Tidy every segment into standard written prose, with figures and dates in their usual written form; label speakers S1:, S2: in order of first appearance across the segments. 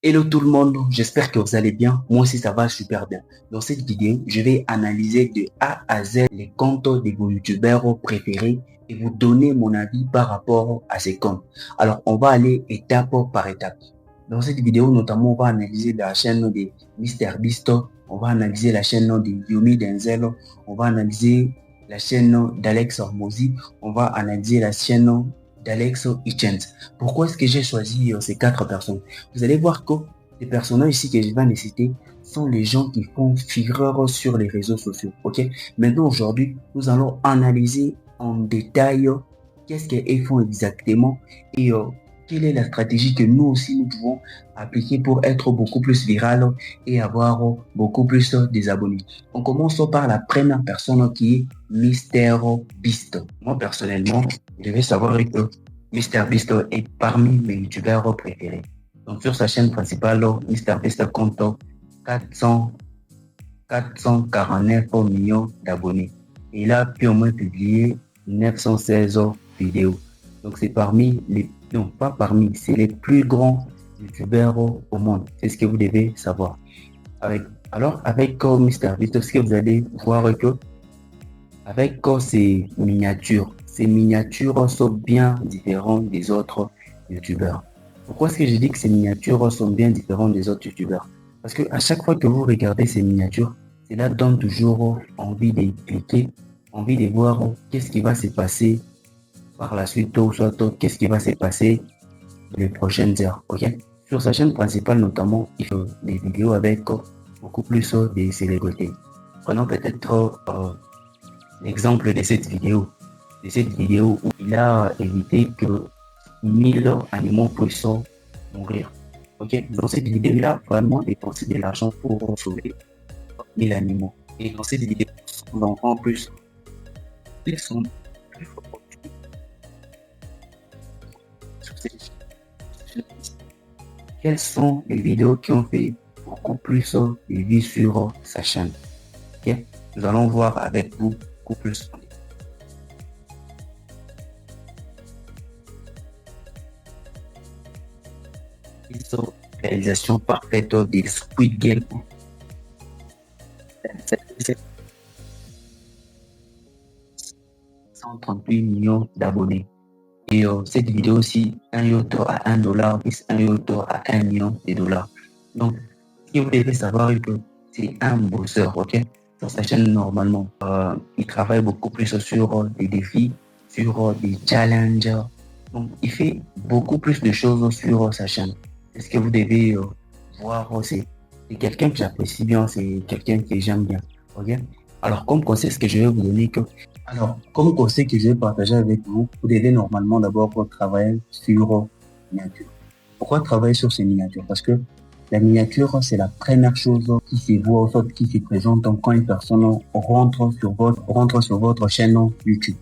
S1: Hello tout le monde, j'espère que vous allez bien. Moi aussi ça va super bien. Dans cette vidéo, je vais analyser de A à Z les comptes de vos youtubeurs préférés et vous donner mon avis par rapport à ces comptes. Alors on va aller étape par étape. Dans cette vidéo notamment, on va analyser la chaîne de MrBeast, on va analyser la chaîne de Yomi Denzel, on va analyser la chaîne d'Alex Hormozy, on va analyser la chaîne d'Alex Hitchens. Pourquoi est-ce que j'ai choisi ces quatre personnes? Vous allez voir que les personnages ici que je vais les citer sont les gens qui font fureur sur les réseaux sociaux. Ok. Maintenant, aujourd'hui, nous allons analyser en détail qu'est-ce qu'ils font exactement et quelle est la stratégie que nous aussi nous pouvons appliquer pour être beaucoup plus viral et avoir beaucoup plus des abonnés. On commence par la première personne qui est MrBeast. Moi, personnellement, je devais savoir que MrBeast est parmi mes youtubeurs préférés. Donc, sur sa chaîne principale, MrBeast compte 400, 449 millions d'abonnés. Il a pu au moins publier 916 vidéos. Donc, c'est parmi les, non, pas parmi, c'est les plus grands youtubeurs au monde. C'est ce que vous devez savoir. Alors, avec MrBeast, ce que vous allez voir que avec ces miniatures sont bien différentes des autres youtubeurs. Pourquoi est-ce que je dis que ces miniatures sont bien différentes des autres youtubeurs? Parce que à chaque fois que vous regardez ces miniatures, cela donne toujours envie de cliquer, envie de voir qu'est-ce qui va se passer par la suite ou soit qu'est-ce qui va se passer les prochaines heures. Ok? Sur sa chaîne principale notamment, il fait des vidéos avec beaucoup plus de célébrités. Prenons peut-être l'exemple de cette vidéo où il a évité que 1000 animaux puissent mourir. Ok, dans cette vidéo, il a vraiment dépensé de l'argent pour sauver 1000 animaux. Et dans cette vidéo, son enfant plus, ils sont plus forts. Quelles sont les vidéos qui ont fait beaucoup plus de vues sur sa chaîne? Ok, nous allons voir avec vous beaucoup plus. Ils sont réalisation parfaite des Squid Game. 138 millions d'abonnés. Et cette vidéo aussi, un yacht à 1 dollar, plus un yacht à 1 million de dollars. Donc, ce que vous devez savoir est que c'est un bosseur, ok? Sur sa chaîne, normalement, il travaille beaucoup plus sur des défis, sur des challenges. Donc, il fait beaucoup plus de choses sur sa chaîne. C'est ce que vous devez voir aussi. C'est quelqu'un que j'apprécie bien, c'est quelqu'un que j'aime bien, ok? Alors, comme conseil, ce que je vais vous donner, comme conseil que je vais partager avec vous, vous devez normalement d'abord travailler sur miniature. Pourquoi travailler sur ces miniatures? Parce que la miniature, c'est la première chose qui se voit, en fait, qui se présente quand une personne rentre sur votre chaîne YouTube.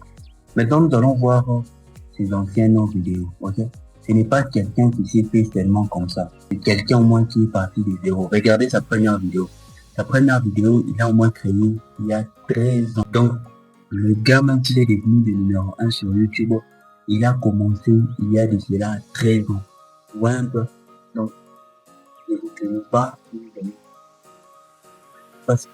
S1: Maintenant, nous allons voir ces anciennes vidéos, ok? Ce n'est pas quelqu'un qui s'est fait seulement comme ça. C'est quelqu'un au moins qui est parti de zéro. Regardez sa première vidéo. Sa première vidéo, il a au moins créé il y a 13 ans. Donc, le gars, même s'il est devenu le numéro 1 sur YouTube, il a commencé il y a de cela 13 ans. Ouais, un peu. Donc, ne vous tenez pas, pas sur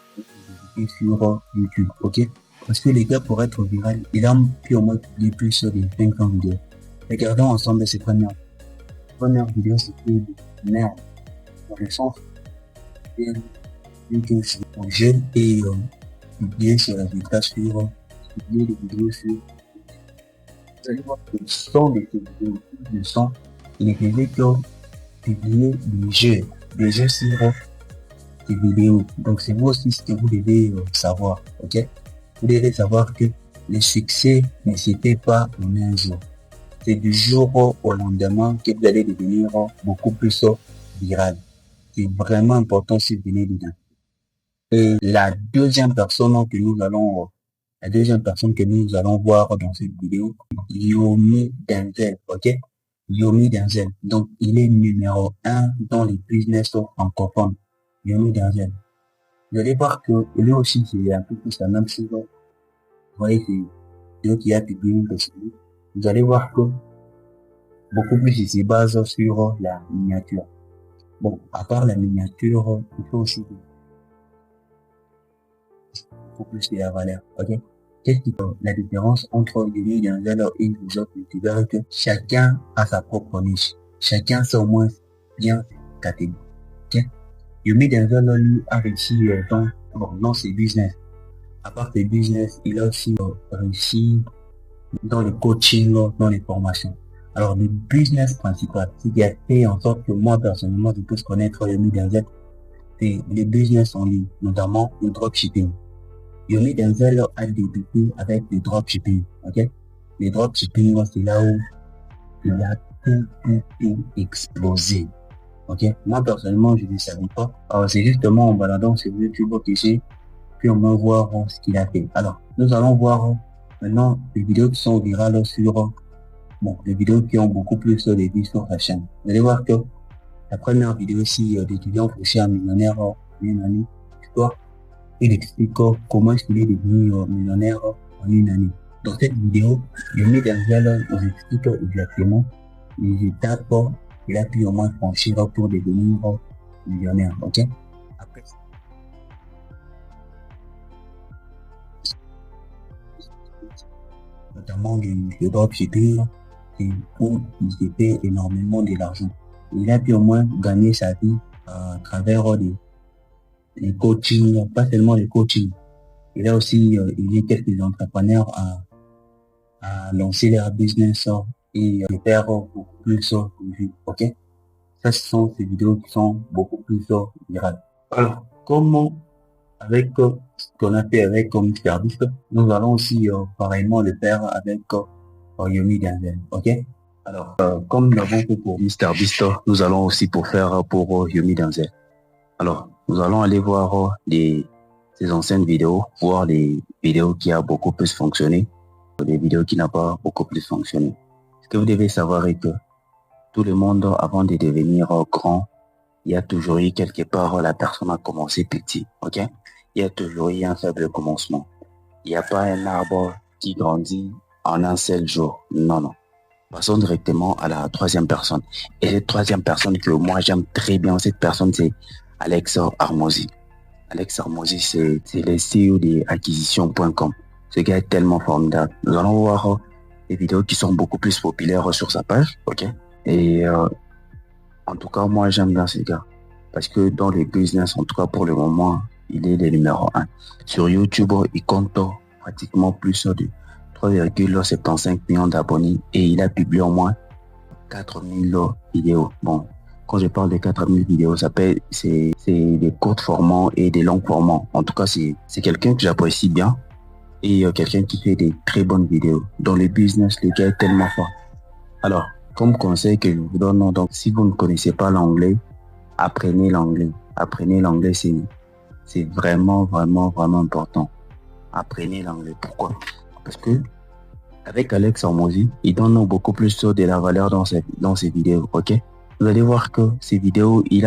S1: YouTube, ok? Parce que les gars, pour être viral, il a pu au moins publier plus de 50 vidéos. Regardons ensemble ces premières vidéos, c'était merde. Dans le sens, que je suis jeune et publier sur la résultats sur publier des vidéos sur. Vous allez voir que le son de ces vidéos, le son, il est faisait que publier des jeux sur des vidéos. Donc c'est vous aussi ce que vous devez savoir, ok? Vous devez savoir que le succès ne se fait pas en un jour. C'est du jour au lendemain que vous allez devenir beaucoup plus viral. C'est vraiment important si vous venez dedans. Et la deuxième personne que nous allons voir dans cette vidéo, Yomi Denzel, ok? Yomi Denzel. Donc, il est numéro 1 dans les business francophones. Yomi Denzel. Vous allez voir que lui aussi, c'est un peu plus la même chose. Vous voyez, c'est lui qui a publié une vidéo. Vous allez voir que beaucoup plus il se base sur la miniature. Bon, à part la miniature, il faut aussi beaucoup plus de la valeur, ok? Qu'est-ce qui fait la différence entre Yumi Denzel et les autres youtubeurs est que chacun a sa propre niche. Chacun sait au moins bien catégorie, ok? Yumi Denzel, lui, a réussi dans ses business. À part ses business, il a aussi réussi dans le coaching, dans les formations. Alors, le business principal, ce qui a fait en sorte que moi, personnellement, je puisse connaître Yumi Denzel, c'est les business en ligne, notamment le dropshipping. Yumi Denzel a débuté avec le dropshipping, ok? Le dropshipping, c'est là où il a tout explosé, ok? Moi, personnellement, je ne savais pas. Alors, c'est justement en baladant sur YouTube que j'ai pu au moins voir ce qu'il a fait. Alors, nous allons voir maintenant les vidéos qui sont virales sur, les vidéos qui ont beaucoup plus de vues sur la chaîne. Vous allez voir que la première vidéo ici d'étudiant fauché un millionnaire en une année, histoire, il explique comment est-ce qu'il est devenu millionnaire en une année. Dans cette vidéo, Yumi Denzel nous explique exactement les étapes qu'il a pu au moins franchir pour devenir millionnaire, ok? Après, notamment le dropshipping, c'est où il s'est fait énormément de l'argent. Il a pu au moins gagner sa vie à travers les coachings, pas seulement les coachings. Il a aussi aidé quelques entrepreneurs à lancer leur business et de faire beaucoup plus de vues, ok? Ça, ce sont ces vidéos qui sont beaucoup plus virales. Alors, comment avec ce qu'on a fait avec Mr Beast, nous allons aussi pareillement le faire avec Yumi Denzel, ok? Alors, comme nous l'avons fait pour Mr Beast, nous allons aussi faire pour Yumi Denzel. Alors, nous allons aller voir ses anciennes vidéos, voir les vidéos qui a beaucoup plus fonctionné, les vidéos qui n'ont pas beaucoup plus fonctionné. Ce que vous devez savoir est que tout le monde, avant de devenir grand, il y a toujours eu quelque part, la personne a commencé petit, ok? Il y a toujours eu un faible commencement. Il n'y a pas un arbre qui grandit en un seul jour. Non, non. Passons directement à la troisième personne. Et cette troisième personne que moi j'aime très bien, cette personne c'est Alex Hormozi. Alex Hormozi, c'est le CEO de acquisition.com. Ce gars est tellement formidable. Nous allons voir des vidéos qui sont beaucoup plus populaires sur sa page, ok? Et en tout cas, moi j'aime bien ce gars. Parce que dans les business, en tout cas pour le moment, il est le numéro 1. Sur YouTube, il compte pratiquement plus de 3,75 millions d'abonnés et il a publié au moins 4000 vidéos. Bon, quand je parle de 4000 vidéos, c'est des courts formats et des longs formats. En tout cas, c'est quelqu'un que j'apprécie bien et quelqu'un qui fait des très bonnes vidéos. Dans le business, le gars est tellement fort. Alors, comme conseil que je vous donne, donc si vous ne connaissez pas l'anglais, apprenez l'anglais. Apprenez l'anglais, c'est vraiment important. Apprenez l'anglais. Pourquoi? Parce que avec Alex Hormozi, il donne beaucoup plus de la valeur dans ses vidéos, ok? Vous allez voir que ces vidéos, il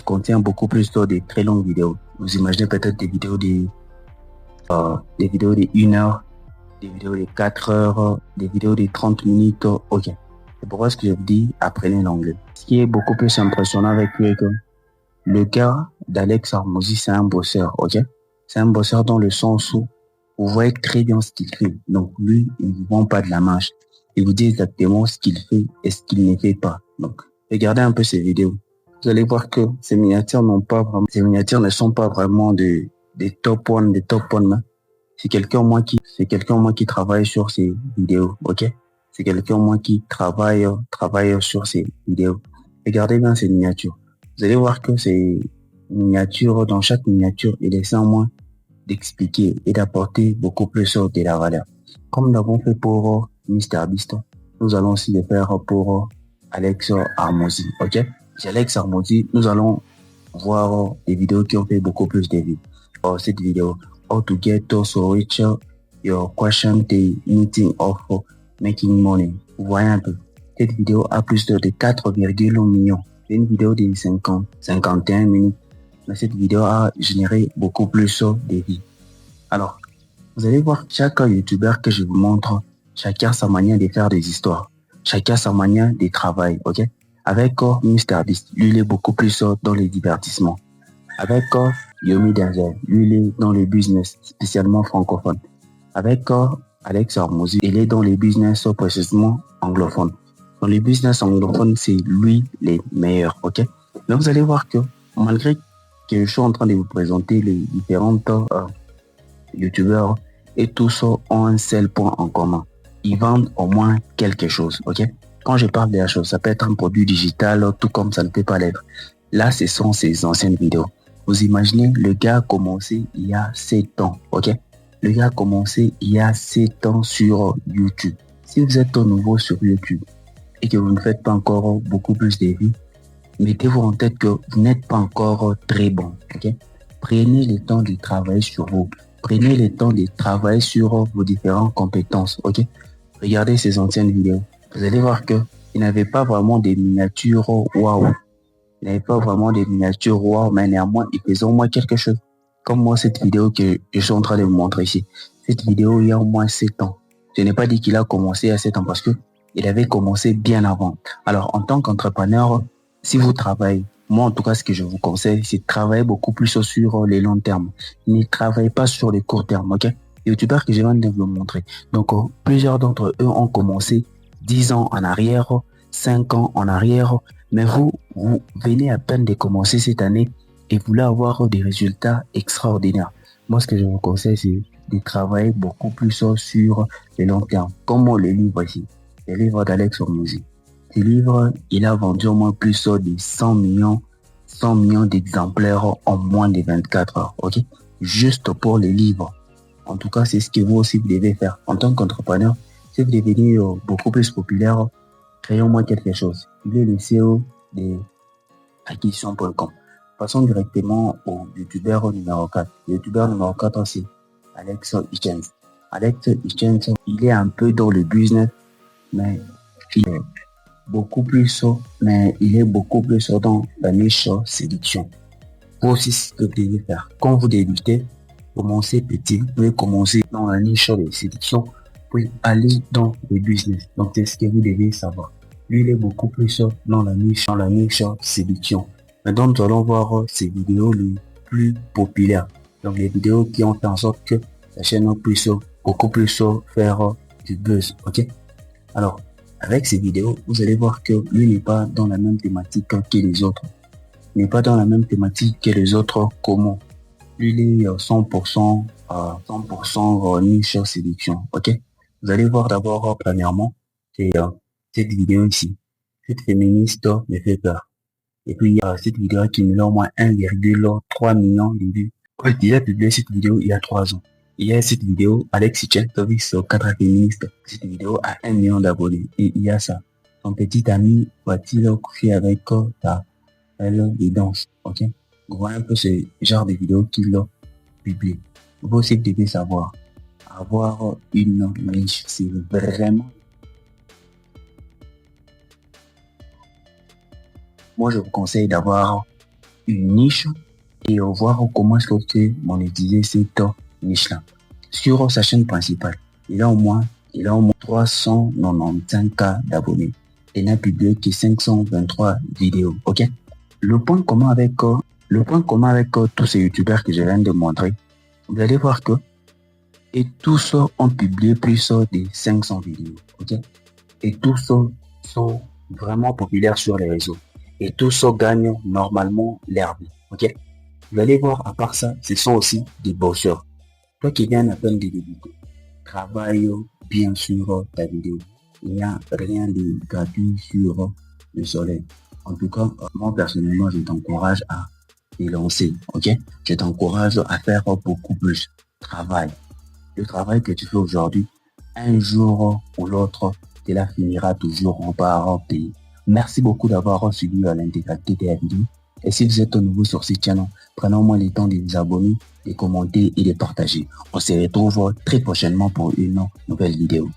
S1: contient beaucoup plus de très longues vidéos. Vous imaginez peut-être des vidéos de 1 heure, des vidéos de 4 heures, des vidéos de 30 minutes, ok. C'est pourquoi ce que je vous dis, apprenez l'anglais. Ce qui est beaucoup plus impressionnant avec lui est que le gars d'Alex Hormozi, c'est un bosseur, ok? C'est un bosseur dans le sens où vous voyez très bien ce qu'il fait. Donc lui, il ne vous vend pas de la marge. Il vous dit exactement ce qu'il fait et ce qu'il ne fait pas. Donc, regardez un peu ces vidéos. Vous allez voir que ces miniatures ne sont pas vraiment des top one, C'est quelqu'un moi qui travaille sur ces vidéos, ok? C'est quelqu'un moi qui travaille sur ces vidéos. Regardez bien ces miniatures. Vous allez voir que ces miniatures, dans chaque miniature, il essaie au moins d'expliquer et d'apporter beaucoup plus de la valeur. Comme nous l'avons fait pour Mr Beast, nous allons aussi le faire pour Alex Hormozi, ok? Chez Alex Hormozi, nous allons voir des vidéos qui ont fait beaucoup plus de vues. Cette vidéo, how to get so rich, your question the meeting of making money. Vous voyez un peu. Cette vidéo a plus de 4,1 millions. C'est une vidéo de 51 minutes. Mais cette vidéo a généré beaucoup plus de vues. Alors, vous allez voir chaque youtubeur que je vous montre, chacun sa manière de faire des histoires. Chacun sa manière de travailler, ok? Avec MrBeast, lui il est beaucoup plus dans les divertissements. Avec Yomi Denzel, lui il est dans le business, spécialement francophone. Avec Alex Hormozy, il est dans les business précisément anglophones. Dans les business anglophones, c'est lui les meilleurs, ok? Donc vous allez voir que malgré que je suis en train de vous présenter les différentes youtubeurs et tous ont un seul point en commun. Ils vendent au moins quelque chose, ok? Quand je parle de la chose, ça peut être un produit digital, tout comme ça ne peut pas l'être. Là, ce sont ses anciennes vidéos. Vous imaginez, le gars a commencé il y a 7 ans, ok? Le gars a commencé il y a 7 ans sur YouTube. Si vous êtes nouveau sur YouTube et que vous ne faites pas encore beaucoup plus de vues, mettez-vous en tête que vous n'êtes pas encore très bon, ok? Prenez le temps de travailler sur vous. Prenez le temps de travailler sur vos différentes compétences, ok? Regardez ces anciennes vidéos. Vous allez voir que il n'avait pas vraiment des miniatures waouh. Il n'avait pas vraiment des miniatures waouh, mais néanmoins, il faisait au moins quelque chose. Comme moi, cette vidéo que je suis en train de vous montrer ici. Cette vidéo, il y a au moins 7 ans. Je n'ai pas dit qu'il a commencé à 7 ans parce que il avait commencé bien avant. Alors, en tant qu'entrepreneur, si vous travaillez, moi, en tout cas, ce que je vous conseille, c'est de travailler beaucoup plus sur les longs termes. Ne travaillez pas sur les courts termes, ok? Les youtubeurs que je viens de vous montrer. Donc, plusieurs d'entre eux ont commencé 10 ans en arrière, 5 ans en arrière, mais vous venez à peine de commencer cette année et vous voulez avoir des résultats extraordinaires. Moi, ce que je vous conseille, c'est de travailler beaucoup plus sur les longs termes. Comme le livre ici, le livre d'Alex Hormozy. Ce livre, il a vendu au moins plus de 100 millions d'exemplaires en moins de 24 heures, ok? Juste pour les livres. En tout cas, c'est ce que vous aussi vous devez faire. En tant qu'entrepreneur, si vous devenez beaucoup plus populaire, créez au moins quelque chose. Il est le CEO de acquisition.com. Passons directement au youtubeur numéro 4. Le youtubeur numéro 4, c'est Alex Hitchens. Alex Hitchens, il est un peu dans le business, mais il est beaucoup plus dans la niche séduction. Vous aussi, ce que vous devez faire. Quand vous débutez, commencez petit, vous pouvez commencer dans la niche de séduction, puis aller dans le business. Donc, c'est ce que vous devez savoir. Lui, il est beaucoup plus dans la niche séduction. Maintenant, nous allons voir ces vidéos les plus populaires. Donc, les vidéos qui ont fait en sorte que la chaîne puisse beaucoup plus faire du buzz. Ok? Alors, avec ces vidéos, vous allez voir que lui n'est pas dans la même thématique que les autres. Il n'est pas dans la même thématique que les autres. Comment? Lui, il est 100% niche séduction. Ok? Vous allez voir d'abord, premièrement, c'est cette vidéo ici. Cette féministe me fait peur. Et puis, il y a cette vidéo qui me l'a au moins 1,3 million de vues. Il a publié cette vidéo il y a 3 ans. Il y a cette vidéo, Alex Hitchens sur 4 féministes. Cette vidéo a 1 million d'abonnés. Et il y a ça. Son petit ami va-t-il coucher avec ta elle de danse. Ok? Vous voyez un peu ce genre de vidéo qu'il a publié. Vous aussi devez savoir. Avoir une niche, c'est vraiment. Moi, je vous conseille d'avoir une niche et voir comment est-ce que vous pouvez monétiser cette niche-là. Sur sa chaîne principale, il a au moins 395K d'abonnés. Il n'a publié que 523 vidéos. Ok? Le point commun avec tous ces youtubeurs que je viens de montrer, vous allez voir que et tous ont publié plus de 500 vidéos. Ok? Et tous sont vraiment populaires sur les réseaux. Et tous gagnent normalement leur vie. Ok? Vous allez voir, à part ça, ce sont aussi des bosseurs. Toi qui viens à peine de débuter, travaille bien sur ta vidéo. Il n'y a rien de gratuit sur le soleil. En tout cas, moi personnellement, je t'encourage à te lancer. Ok? Je t'encourage à faire beaucoup plus. Travail. Le travail que tu fais aujourd'hui, un jour ou l'autre, cela finira toujours par payer. Merci beaucoup d'avoir suivi l'intégralité de la vidéo. Et si vous êtes nouveau sur cette chaîne, prenez au moins le temps de vous abonner, de commenter et de partager. On se retrouve très prochainement pour une nouvelle vidéo.